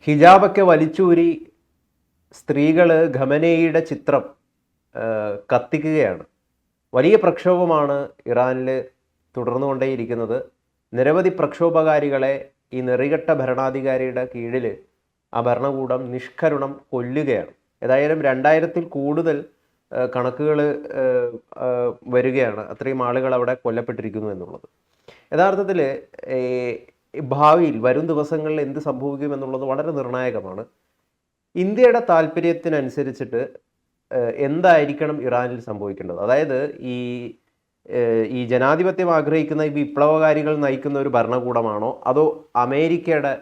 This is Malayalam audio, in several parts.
ഹിജാബൊക്കെ വലിച്ചൂരി സ്ത്രീകൾ ഖമനേയിയുടെ ചിത്രം കത്തിക്കുകയാണ്. വലിയ പ്രക്ഷോഭമാണ് ഇറാനിൽ തുടർന്നുകൊണ്ടേയിരിക്കുന്നത്. നിരവധി പ്രക്ഷോഭകാരികളെ ഈ നെറികെട്ട ഭരണാധികാരിയുടെ കീഴിൽ ആ ഭരണകൂടം നിഷ്കരുണം കൊല്ലുകയാണ്. ഏതായാലും 2000-ൽ കൂടുതൽ കണക്കുകൾ വരികയാണ്, അത്രയും ആളുകൾ അവിടെ കൊല്ലപ്പെട്ടിരിക്കുന്നു എന്നുള്ളത്. യഥാർത്ഥത്തിൽ ഭാവിയിൽ വരും ദിവസങ്ങളിൽ എന്ത് സംഭവിക്കും എന്നുള്ളത് വളരെ നിർണായകമാണ്. ഇന്ത്യയുടെ താല്പര്യത്തിനനുസരിച്ചിട്ട് എന്തായിരിക്കണം ഇറാനിൽ സംഭവിക്കേണ്ടത്? അതായത് ഈ ജനാധിപത്യം ആഗ്രഹിക്കുന്ന ഈ വിപ്ലവകാരികൾ നയിക്കുന്ന ഒരു ഭരണകൂടമാണോ, അതോ അമേരിക്കയുടെ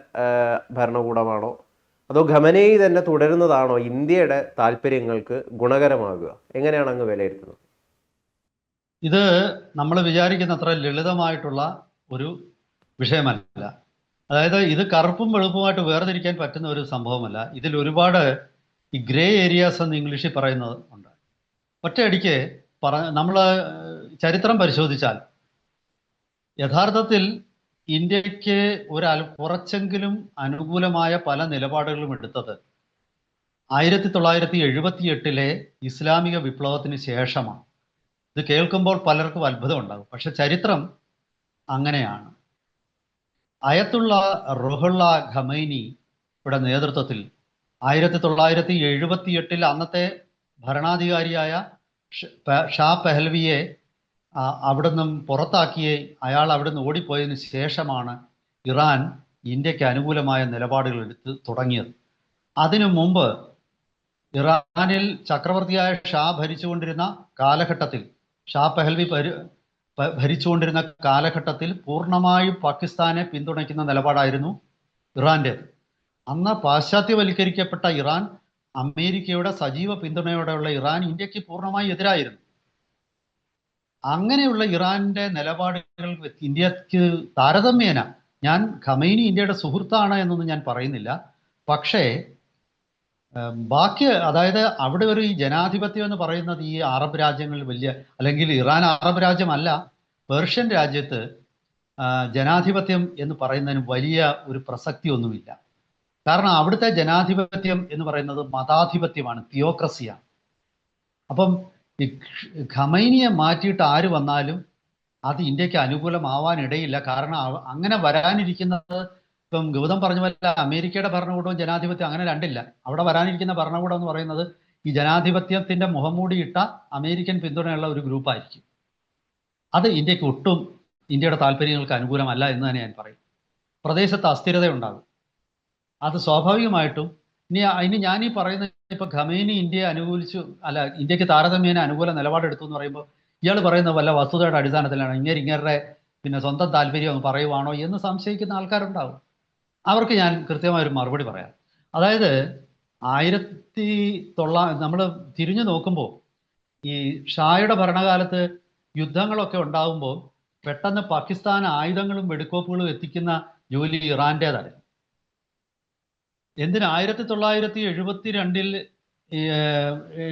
ഭരണകൂടമാണോ, അതോ ഖമനേയി തന്നെ തുടരുന്നതാണോ ഇന്ത്യയുടെ താല്പര്യങ്ങൾക്ക് ഗുണകരമാകുക? എങ്ങനെയാണ് അങ്ങ് വിലയിരുത്തുന്നത്? ഇത് നമ്മൾ വിചാരിക്കുന്ന അത്ര ലളിതമായിട്ടുള്ള ഒരു വിഷയമല്ല. അതായത് ഇത് കറുപ്പും വെളുപ്പുമായിട്ട് വേർതിരിക്കാൻ പറ്റുന്ന ഒരു സംഭവമല്ല. ഇതിൽ ഒരുപാട് ഈ ഗ്രേ ഏരിയാസ് എന്ന് ഇംഗ്ലീഷിൽ പറയുന്നത് ഉണ്ട്. ഒറ്റയടിക്ക് നമ്മൾ ചരിത്രം പരിശോധിച്ചാൽ യഥാർത്ഥത്തിൽ ഇന്ത്യക്ക് കുറച്ചെങ്കിലും അനുകൂലമായ പല നിലപാടുകളും എടുത്തത് 1978-ലെ ഇസ്ലാമിക വിപ്ലവത്തിന് ശേഷമാണ്. ഇത് കേൾക്കുമ്പോൾ പലർക്കും അത്ഭുതം ഉണ്ടാകും, പക്ഷെ ചരിത്രം അങ്ങനെയാണ്. അയത്തുള്ള റുഹുള്ള ഖമൈനിയുടെ നേതൃത്വത്തിൽ 1978-ൽ അന്നത്തെ ഭരണാധികാരിയായ ഷാ പെഹ്ലവിയെ അവിടെ നിന്നും അയാൾ അവിടെ നിന്ന് ഓടിപ്പോയതിനു ശേഷമാണ് ഇറാൻ ഇന്ത്യക്ക് അനുകൂലമായ നിലപാടുകൾ എടുത്ത് തുടങ്ങിയത്. അതിനു മുമ്പ് ഇറാനിൽ ചക്രവർത്തിയായ ഷാ ഭരിച്ചുകൊണ്ടിരുന്ന കാലഘട്ടത്തിൽ, ഷാ പെഹ്ലവി ഭരിച്ചുകൊണ്ടിരുന്ന കാലഘട്ടത്തിൽ പൂർണ്ണമായും പാകിസ്ഥാനെ പിന്തുണയ്ക്കുന്ന നിലപാടായിരുന്നു ഇറാൻ്റേത്. അന്ന് പാശ്ചാത്യവൽക്കരിക്കപ്പെട്ട ഇറാൻ, അമേരിക്കയുടെ സജീവ പിന്തുണയോടെയുള്ള ഇറാൻ ഇന്ത്യക്ക് പൂർണ്ണമായി എതിരായിരുന്നു. അങ്ങനെയുള്ള ഇറാന്റെ നിലപാടുകൾ ഇന്ത്യക്ക് താരതമ്യേന, ഞാൻ ഖമൈനി ഇന്ത്യയുടെ സുഹൃത്താണ് എന്നൊന്നും ഞാൻ പറയുന്നില്ല, പക്ഷേ ബാക്കി, അതായത് അവിടെ ഒരു ഈ ജനാധിപത്യം എന്ന് പറയുന്നത് ഈ അറബ് രാജ്യങ്ങളിൽ അല്ലെങ്കിൽ ഇറാൻ അറബ് രാജ്യമല്ല, പേർഷ്യൻ രാജ്യത്ത് ജനാധിപത്യം എന്ന് പറയുന്നതിന് വലിയ ഒരു പ്രസക്തി ഒന്നുമില്ല. കാരണം അവിടുത്തെ ജനാധിപത്യം എന്ന് പറയുന്നത് മതാധിപത്യമാണ്, തിയോക്രസിയാണ്. അപ്പം ഈ ഖമൈനിയെ മാറ്റിയിട്ട് ആര് വന്നാലും അത് ഇന്ത്യക്ക് അനുകൂലമാവാനിടയില്ല. കാരണം അങ്ങനെ വരാനിരിക്കുന്നത്, ഇപ്പം ഗൗതം പറഞ്ഞ പോലെ അമേരിക്കയുടെ ഭരണകൂടവും ജനാധിപത്യം അങ്ങനെ രണ്ടില്ല. അവിടെ വരാനിരിക്കുന്ന ഭരണകൂടം എന്ന് പറയുന്നത് ഈ ജനാധിപത്യത്തിന്റെ മുഖംമൂടിയിട്ട അമേരിക്കൻ പിന്തുണയുള്ള ഒരു ഗ്രൂപ്പായിരിക്കും. അത് ഇന്ത്യക്ക് ഒട്ടും ഇന്ത്യയുടെ താല്പര്യങ്ങൾക്ക് അനുകൂലമല്ല എന്ന് തന്നെ ഞാൻ പറയും. പ്രദേശത്ത് അസ്ഥിരതയുണ്ടാകും, അത് സ്വാഭാവികമായിട്ടും. ഇനി ഞാൻ ഈ പറയുന്ന ഇപ്പൊ ഖമൈനി ഇന്ത്യയെ അനുകൂലിച്ചു, ഇന്ത്യക്ക് താരതമ്യേന അനുകൂല നിലപാടെടുത്തു എന്ന് പറയുമ്പോൾ ഇയാൾ പറയുന്ന വല്ല വസ്തുതയുടെ അടിസ്ഥാനത്തിലാണ്, ഇങ്ങരുടെ പിന്നെ സ്വന്തം താല്പര്യം പറയുവാണോ എന്ന് സംശയിക്കുന്ന ആൾക്കാരുണ്ടാവും. അവർക്ക് ഞാൻ കൃത്യമായൊരു മറുപടി പറയാം. അതായത് നമ്മൾ തിരിഞ്ഞു നോക്കുമ്പോൾ ഈ ഷായുടെ ഭരണകാലത്ത് യുദ്ധങ്ങളൊക്കെ ഉണ്ടാകുമ്പോൾ പെട്ടെന്ന് പാകിസ്ഥാൻ ആയുധങ്ങളും വെടിക്കോപ്പുകളും എത്തിക്കുന്ന ജോലി ഇറാൻ്റേതായിരുന്നു. എന്തിന് 1972-ൽ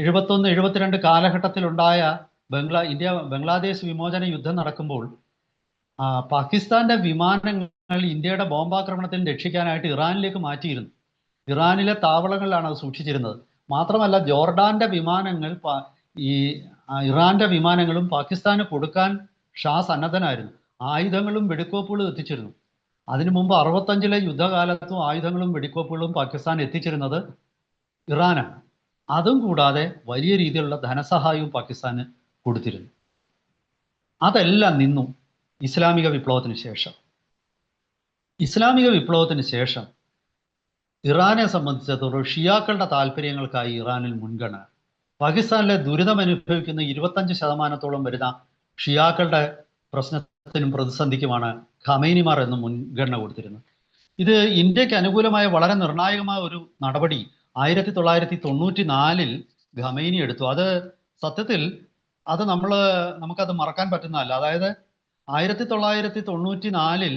71-72 കാലഘട്ടത്തിലുണ്ടായ ബംഗ്ലാദേശ് വിമോചന യുദ്ധം നടക്കുമ്പോൾ പാകിസ്ഥാന്റെ വിമാനങ്ങൾ ഇന്ത്യയുടെ ബോംബാക്രമണത്തിൽ രക്ഷിക്കാനായിട്ട് ഇറാനിലേക്ക് മാറ്റിയിരുന്നു. ഇറാനിലെ താവളങ്ങളിലാണ് അത് സൂക്ഷിച്ചിരുന്നത്. മാത്രമല്ല ജോർഡാന്റെ വിമാനങ്ങൾ ഇറാന്റെ വിമാനങ്ങളും പാകിസ്ഥാന് കൊടുക്കാൻ ഷാ സന്നദ്ധനായിരുന്നു. ആയുധങ്ങളും വെടിക്കോപ്പുകളും എത്തിച്ചിരുന്നു. അതിനു മുമ്പ് 65-ലെ യുദ്ധകാലത്തും ആയുധങ്ങളും വെടിക്കോപ്പുകളും പാകിസ്ഥാൻ എത്തിച്ചിരുന്നത് ഇറാനാണ്. അതും കൂടാതെ വലിയ രീതിയിലുള്ള ധനസഹായവും പാകിസ്ഥാന് കൊടുത്തിരുന്നു. അതെല്ലാം നിന്നു ഇസ്ലാമിക വിപ്ലവത്തിന് ശേഷം. ഇസ്ലാമിക വിപ്ലവത്തിന് ശേഷം ഇറാനെ സംബന്ധിച്ചിടത്തോളം ഷിയാക്കളുടെ താല്പര്യങ്ങൾക്കായി ഇറാനിൽ മുൻഗണന. പാകിസ്ഥാനിലെ ദുരിതമനുഭവിക്കുന്ന 25% വരുന്ന ഷിയാക്കളുടെ പ്രശ്നത്തിനും പ്രതിസന്ധിക്കുമാണ് ഖമൈനിമാർ എന്ന് മുൻഗണന കൊടുത്തിരുന്നത്. ഇത് ഇന്ത്യക്ക് അനുകൂലമായ വളരെ നിർണായകമായ ഒരു നടപടി 1994-ൽ ഖമൈനി എടുത്തു. അത് സത്യത്തിൽ അത് നമുക്കത് മറക്കാൻ പറ്റുന്നതല്ല. അതായത് 1994-ൽ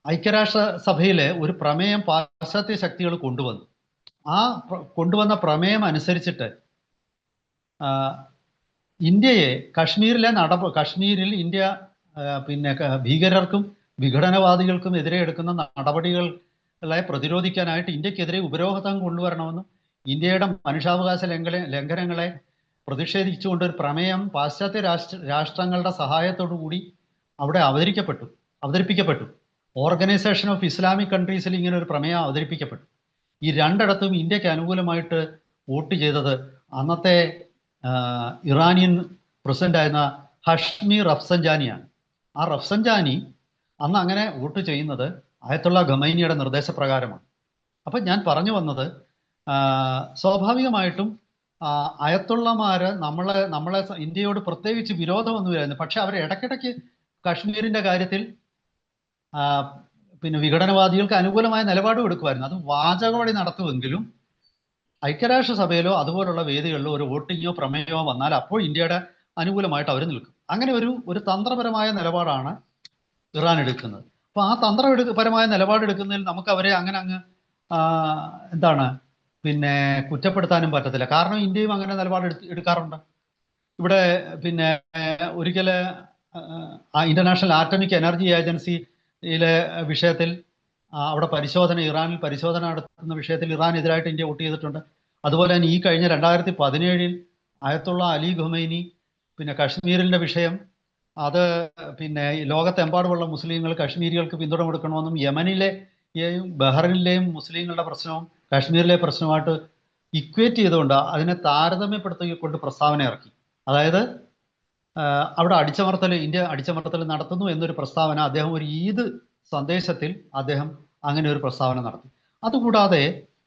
ഐക്യരാഷ്ട്രസഭയിലെ ഒരു പ്രമേയം പാശ്ചാത്യ ശക്തികൾ കൊണ്ടുവന്നു. ആ കൊണ്ടുവന്ന പ്രമേയം അനുസരിച്ചിട്ട് ഇന്ത്യയെ കശ്മീരിൽ ഇന്ത്യ പിന്നെ ഭീകരർക്കും വിഘടനവാദികൾക്കും എതിരെ എടുക്കുന്ന നടപടികൾ പ്രതിരോധിക്കാനായിട്ട് ഇന്ത്യക്കെതിരെ ഉപരോധം കൊണ്ടുവരണമെന്നും ഇന്ത്യയുടെ മനുഷ്യാവകാശ ലംഘനങ്ങളെ പ്രതിഷേധിച്ചുകൊണ്ട് ഒരു പ്രമേയം പാശ്ചാത്യ രാഷ്ട്രങ്ങളുടെ സഹായത്തോടു കൂടി അവിടെ അവതരിപ്പിക്കപ്പെട്ടു. ഓർഗനൈസേഷൻ ഓഫ് ഇസ്ലാമിക് കൺട്രീസിൽ ഇങ്ങനെ ഒരു പ്രമേയം അവതരിപ്പിക്കപ്പെട്ടു. ഈ രണ്ടിടത്തും ഇന്ത്യക്ക് അനുകൂലമായിട്ട് വോട്ട് ചെയ്തത് അന്നത്തെ ഇറാനിയൻ പ്രസിഡന്റ് ആയിരുന്ന ഹഷ്മി റഫ്സഞ്ചാനിയാണ്. ആ റഫ്സഞ്ചാനി അന്ന് അങ്ങനെ വോട്ട് ചെയ്യുന്നത് അയത്തുള്ള ഖമൈനിയുടെ നിർദ്ദേശപ്രകാരമാണ്. അപ്പം ഞാൻ പറഞ്ഞു വന്നത്, സ്വാഭാവികമായിട്ടും അയത്തുള്ളമാര് നമ്മളെ ഇന്ത്യയോട് പ്രത്യേകിച്ച് വിരോധമൊന്നുമില്ലായിരുന്നു. പക്ഷെ അവർ ഇടയ്ക്കിടയ്ക്ക് കശ്മീരിന്റെ കാര്യത്തിൽ പിന്നെ വിഘടനവാദികൾക്ക് അനുകൂലമായ നിലപാടും എടുക്കുമായിരുന്നു. അത് വാചകവഴി നടത്തുമെങ്കിലും ഐക്യരാഷ്ട്രസഭയിലോ അതുപോലുള്ള വേദികളിലോ ഒരു വോട്ടിങ്ങോ പ്രമേയമോ വന്നാൽ അപ്പോൾ ഇന്ത്യയുടെ അനുകൂലമായിട്ട് അവർ നിൽക്കും. അങ്ങനെ ഒരു തന്ത്രപരമായ നിലപാടാണ് ഇറാൻ എടുക്കുന്നത്. അപ്പോൾ ആ തന്ത്രപരമായ നിലപാടെടുക്കുന്നതിൽ നമുക്ക് അവരെ അങ്ങ് എന്താണ് പിന്നെ കുറ്റപ്പെടുത്താനും പറ്റത്തില്ല. കാരണം ഇന്ത്യയും അങ്ങനെ നിലപാട് എടുക്കാറുണ്ട്. ഇവിടെ പിന്നെ ഒരിക്കൽ ഇന്റർനാഷണൽ ആറ്റമിക് എനർജി ഏജൻസിയിലെ വിഷയത്തിൽ അവിടെ ഇറാനിൽ പരിശോധന നടത്തുന്ന വിഷയത്തിൽ ഇറാനെതിരായിട്ട് ഇന്ത്യ വോട്ട് ചെയ്തിട്ടുണ്ട്. അതുപോലെ തന്നെ ഈ കഴിഞ്ഞ 2017 അയത്തുള്ള അലി ഖമൈനി പിന്നെ കശ്മീരിന്റെ വിഷയം, അത് പിന്നെ ലോകത്തെമ്പാടുമുള്ള മുസ്ലിങ്ങൾ കശ്മീരികൾക്ക് പിന്തുണ കൊടുക്കണമെന്നും യമനിലെയും ബഹ്റൈനിലെയും മുസ്ലിങ്ങളുടെ പ്രശ്നവും കാശ്മീരിലെ പ്രശ്നവുമായിട്ട് ഇക്വേറ്റ് ചെയ്തുകൊണ്ട് അതിനെ താരതമ്യപ്പെടുത്തിക്കൊണ്ട് പ്രസ്താവന ഇറക്കി. അതായത് അവിടെ ഇന്ത്യ അടിച്ചമർത്തൽ നടത്തുന്നു എന്നൊരു പ്രസ്താവന അദ്ദേഹം ഒരു ഈദ് സന്ദേശത്തിൽ അദ്ദേഹം അങ്ങനെ ഒരു പ്രസ്താവന നടത്തി. അതുകൂടാതെ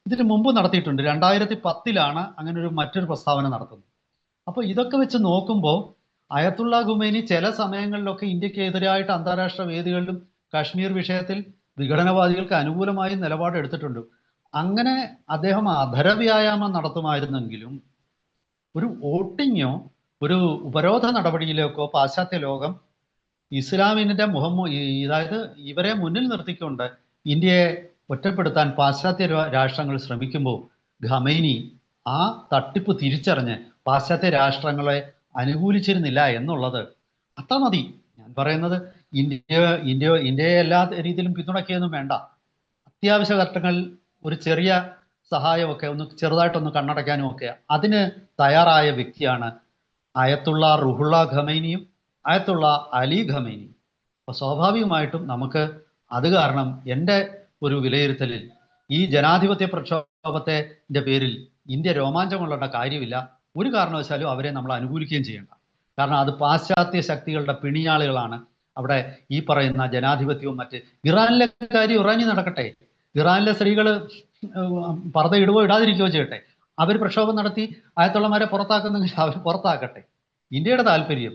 ഇതിന് മുമ്പ് നടത്തിയിട്ടുണ്ട്. 2010 അങ്ങനെ മറ്റൊരു പ്രസ്താവന നടത്തുന്നത്. അപ്പോൾ ഇതൊക്കെ വെച്ച് നോക്കുമ്പോൾ അയത്തുള്ള ഖുമൈനി ചില സമയങ്ങളിലൊക്കെ ഇന്ത്യക്ക് എതിരായിട്ട് അന്താരാഷ്ട്ര വേദികളിലും കാശ്മീർ വിഷയത്തിൽ വിഘടനവാദികൾക്ക് അനുകൂലമായി നിലപാടെടുത്തിട്ടുണ്ട്. അങ്ങനെ അദ്ദേഹം അധരവ്യായാമം നടത്തുമായിരുന്നെങ്കിലും ഒരു വോട്ടിങ്ങോ ഒരു ഉപരോധ നടപടിയിലേക്കോ പാശ്ചാത്യ ലോകം ഇസ്ലാമിന്റെ അതായത് ഇവരെ മുന്നിൽ നിർത്തിക്കൊണ്ട് ഇന്ത്യയെ ഒറ്റപ്പെടുത്താൻ പാശ്ചാത്യ രാഷ്ട്രങ്ങൾ ശ്രമിക്കുമ്പോൾ ഖമൈനി ആ തട്ടിപ്പ് തിരിച്ചറിഞ്ഞ് പാശ്ചാത്യ രാഷ്ട്രങ്ങളെ അനുകൂലിച്ചിരുന്നില്ല എന്നുള്ളത് അത്ര മതി. ഞാൻ പറയുന്നത് ഇന്ത്യയെ എല്ലാ രീതിയിലും പിന്തുണയ്ക്കുകയൊന്നും വേണ്ട. അത്യാവശ്യ ഘട്ടങ്ങളിൽ ഒരു ചെറിയ സഹായമൊക്കെ ചെറുതായിട്ടൊന്ന് കണ്ണടയ്ക്കാനും ഒക്കെ അതിന് തയ്യാറായ വ്യക്തിയാണ് അയത്തുള്ള റുഹുള്ള ഖമൈനിയും അയത്തുള്ള അലി ഖമൈനിയും. അപ്പോൾ സ്വാഭാവികമായിട്ടും നമുക്ക് അത് കാരണം എൻ്റെ ഒരു വിലയിരുത്തലിൽ ഈ ജനാധിപത്യ പ്രക്ഷോഭത്തിന്റെ പേരിൽ ഇന്ത്യ രോമാഞ്ചം കൊള്ളേണ്ട കാര്യമില്ല. ഒരു കാരണവശാലും അവരെ നമ്മൾ അനുകൂലിക്കുകയും ചെയ്യേണ്ട. കാരണം അത് പാശ്ചാത്യ ശക്തികളുടെ പിണിയാളുകളാണ്. അവിടെ ഈ പറയുന്ന ജനാധിപത്യവും ഇറാനിലെ കാര്യം ഇറാനി നടക്കട്ടെ. ഇറാനിലെ സ്ത്രീകൾ പർദ്ദ ഇടുവോ ഇടാതിരിക്കുകയോ ചെയ്യട്ടെ. അവർ പ്രക്ഷോഭം നടത്തി അയത്തുള്ളമാരെ പുറത്താക്കുന്നെങ്കിൽ അവർ പുറത്താക്കട്ടെ. ഇന്ത്യയുടെ താല്പര്യം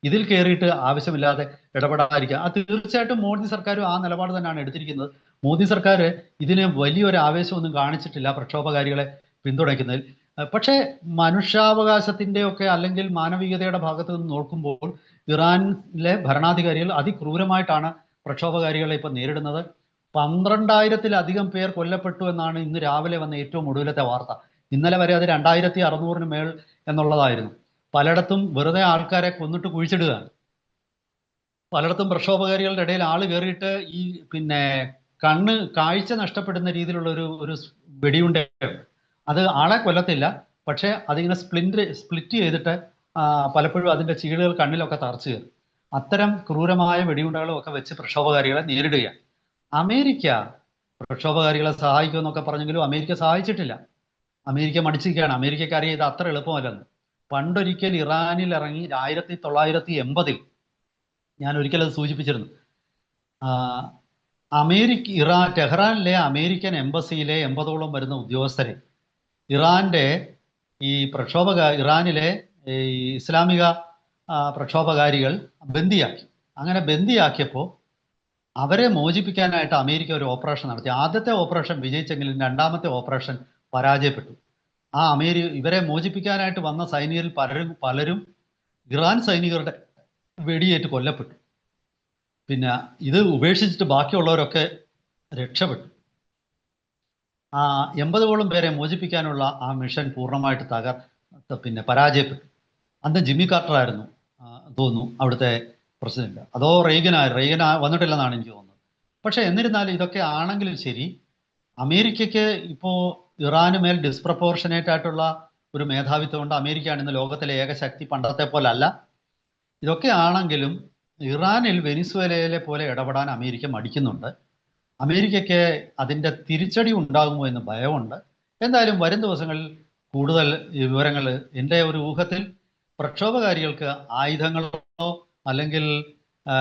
ഇതിൽ കയറിയിട്ട് ആവശ്യമില്ലാതെ ഇടപെടാതിരിക്കുക. അത് തീർച്ചയായിട്ടും മോദി സർക്കാരും ആ നിലപാട് തന്നെയാണ് എടുത്തിരിക്കുന്നത്. മോദി സർക്കാർ ഇതിന് വലിയൊരു ആവേശമൊന്നും കാണിച്ചിട്ടില്ല പ്രക്ഷോഭകാരികളെ പിന്തുണയ്ക്കുന്നതിൽ. പക്ഷേ മനുഷ്യാവകാശത്തിൻ്റെയൊക്കെ അല്ലെങ്കിൽ മാനവികതയുടെ ഭാഗത്ത് നിന്ന് നോക്കുമ്പോൾ ഇറാനിലെ ഭരണാധികാരികൾ അതിക്രൂരമായിട്ടാണ് പ്രക്ഷോഭകാരികളെ ഇപ്പം നേരിടുന്നത്. 12,000-ലധികം പേർ കൊല്ലപ്പെട്ടു എന്നാണ് ഇന്ന് രാവിലെ വന്ന ഏറ്റവും ഒടുവിലത്തെ വാർത്ത. ഇന്നലെ വരെ അത് 2,600-ന് മേൽ എന്നുള്ളതായിരുന്നു. പലയിടത്തും വെറുതെ ആൾക്കാരെ കൊന്നിട്ട് കുഴിച്ചിടുകയാണ്. പലയിടത്തും പ്രക്ഷോഭകാരികളുടെ ഇടയിൽ ആള് കയറിയിട്ട് ഈ പിന്നെ കാഴ്ച നഷ്ടപ്പെടുന്ന രീതിയിലുള്ള ഒരു വെടിയുണ്ടയുണ്ട്. അത് ആളെ കൊല്ലത്തില്ല, പക്ഷേ അതിങ്ങനെ സ്പ്ലിറ്റ് ചെയ്തിട്ട് പലപ്പോഴും അതിൻ്റെ ചീളുകൾ കണ്ണിലൊക്കെ തറച്ചു കയറും. അത്തരം ക്രൂരമായ വെടിയുണ്ടകളും ഒക്കെ വെച്ച് പ്രക്ഷോഭകാരികളെ നേരിടുകയാണ്. അമേരിക്ക പ്രക്ഷോഭകാരികളെ സഹായിക്കുമെന്നൊക്കെ പറഞ്ഞെങ്കിലും അമേരിക്ക സഹായിച്ചിട്ടില്ല. അമേരിക്ക മടിച്ചിരിക്കുകയാണ്. അമേരിക്കക്ക് അറിയാം ഇത് അത്ര എളുപ്പമല്ലെന്ന്. പണ്ടൊരിക്കൽ ഇറാനിൽ ഇറങ്ങി 1980 ഞാൻ ഒരിക്കൽ അത് സൂചിപ്പിച്ചിരുന്നു. ടെഹ്റാനിലെ അമേരിക്കൻ എംബസിയിലെ 80ഓളം വരുന്ന ഉദ്യോഗസ്ഥരെ ഇറാനിലെ ഇസ്ലാമിക പ്രക്ഷോഭകാരികൾ ബന്ദിയാക്കി. അങ്ങനെ ബന്ദിയാക്കിയപ്പോൾ അവരെ മോചിപ്പിക്കാനായിട്ട് അമേരിക്ക ഒരു ഓപ്പറേഷൻ നടത്തി. ആദ്യത്തെ ഓപ്പറേഷൻ വിജയിച്ചെങ്കിലും രണ്ടാമത്തെ ഓപ്പറേഷൻ പരാജയപ്പെട്ടു. ഇവരെ മോചിപ്പിക്കാനായിട്ട് വന്ന സൈനികരിൽ പലരും ഇറാൻ സൈനികരുടെ വെടിയേറ്റ് കൊല്ലപ്പെട്ടു. പിന്നെ ഇത് ഉപേക്ഷിച്ചിട്ട് ബാക്കിയുള്ളവരൊക്കെ രക്ഷപ്പെട്ടു. 80ഓളം പേരെ മോചിപ്പിക്കാനുള്ള ആ മിഷൻ പൂർണ്ണമായിട്ട് പരാജയപ്പെട്ടു. അന്ന് ജിമ്മി കാർട്ടർ ആയിരുന്നു തോന്നുന്നു അവിടുത്തെ പ്രസിഡന്റ്. അതോ റെയ്ഗൻ വന്നിട്ടില്ലെന്നാണ് എനിക്ക് തോന്നുന്നത്. പക്ഷെ എന്നിരുന്നാലും ഇതൊക്കെ ആണെങ്കിലും ശരി, അമേരിക്കയ്ക്ക് ഇപ്പോൾ ഇറാന് മേൽ ഡിസ്പ്രപ്പോർഷനേറ്റ് ആയിട്ടുള്ള ഒരു മേധാവിത്വമുണ്ട്. അമേരിക്കയാണ് ഇന്ന് ലോകത്തിലെ ഏക ശക്തി, പണ്ടത്തെ പോലെ അല്ല. ഇതൊക്കെ ആണെങ്കിലും ഇറാനിൽ വെനിസ്വേലയിലെ പോലെ ഇടപെടാൻ അമേരിക്ക മടിക്കുന്നുണ്ട്. അമേരിക്കയ്ക്ക് അതിൻ്റെ തിരിച്ചടി ഉണ്ടാകുമോ എന്ന് ഭയമുണ്ട്. എന്തായാലും വരും ദിവസങ്ങളിൽ കൂടുതൽ വിവരങ്ങൾ, എൻ്റെ ഒരു ഊഹത്തിൽ പ്രക്ഷോഭകാരികൾക്ക് ആയുധങ്ങളോ അല്ലെങ്കിൽ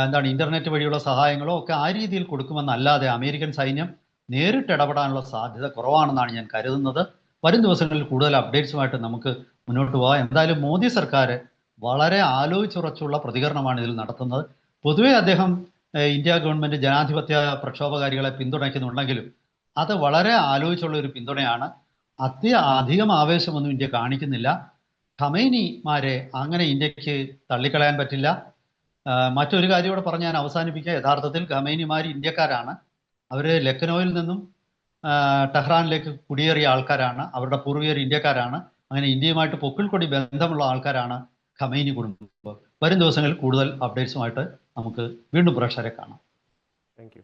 എന്താണ് ഇന്റർനെറ്റ് വഴിയുള്ള സഹായങ്ങളോ ഒക്കെ ആ രീതിയിൽ കൊടുക്കുമെന്നല്ലാതെ അമേരിക്കൻ സൈന്യം നേരിട്ട് ഇടപെടാനുള്ള സാധ്യത കുറവാണെന്നാണ് ഞാൻ കരുതുന്നത്. വരും ദിവസങ്ങളിൽ കൂടുതൽ അപ്ഡേറ്റ്സുമായിട്ട് നമുക്ക് മുന്നോട്ട് പോകാം. എന്തായാലും മോദി സർക്കാർ വളരെ ആലോചിച്ചുറച്ചുള്ള പ്രതികരണമാണ് ഇതിൽ നടത്തുന്നത്. പൊതുവെ അദ്ദേഹം ഇന്ത്യ ഗവൺമെന്റ് ജനാധിപത്യ പ്രക്ഷോഭകാരികളെ പിന്തുണയ്ക്കുന്നുണ്ടെങ്കിലും അത് വളരെ ആലോചിച്ചുള്ള ഒരു പിന്തുണയാണ്. അധികം ആവേശമൊന്നും ഇന്ത്യ കാണിക്കുന്നില്ല. ഖമൈനിമാരെ അങ്ങനെ ഇന്ത്യക്ക് തള്ളിക്കളയാൻ പറ്റില്ല. മറ്റൊരു കാര്യം കൂടെ പറഞ്ഞ് ഞാൻ അവസാനിപ്പിക്കുക. യഥാർത്ഥത്തിൽ ഖമൈനിമാർ ഇന്ത്യക്കാരാണ്. അവർ ലക്നൌവിൽ നിന്നും ടെഹ്റാനിലേക്ക് കുടിയേറിയ ആൾക്കാരാണ്. അവരുടെ പൂർവികർ ഇന്ത്യക്കാരാണ്. അങ്ങനെ ഇന്ത്യയുമായിട്ട് പൊക്കിൾക്കൊടി ബന്ധമുള്ള ആൾക്കാരാണ് ഖമൈനി കുടുംബം. വരും ദിവസങ്ങളിൽ കൂടുതൽ അപ്ഡേറ്റ്സുമായിട്ട് നമുക്ക് വീണ്ടും പ്രേക്ഷകരെ കാണാം. Thank you.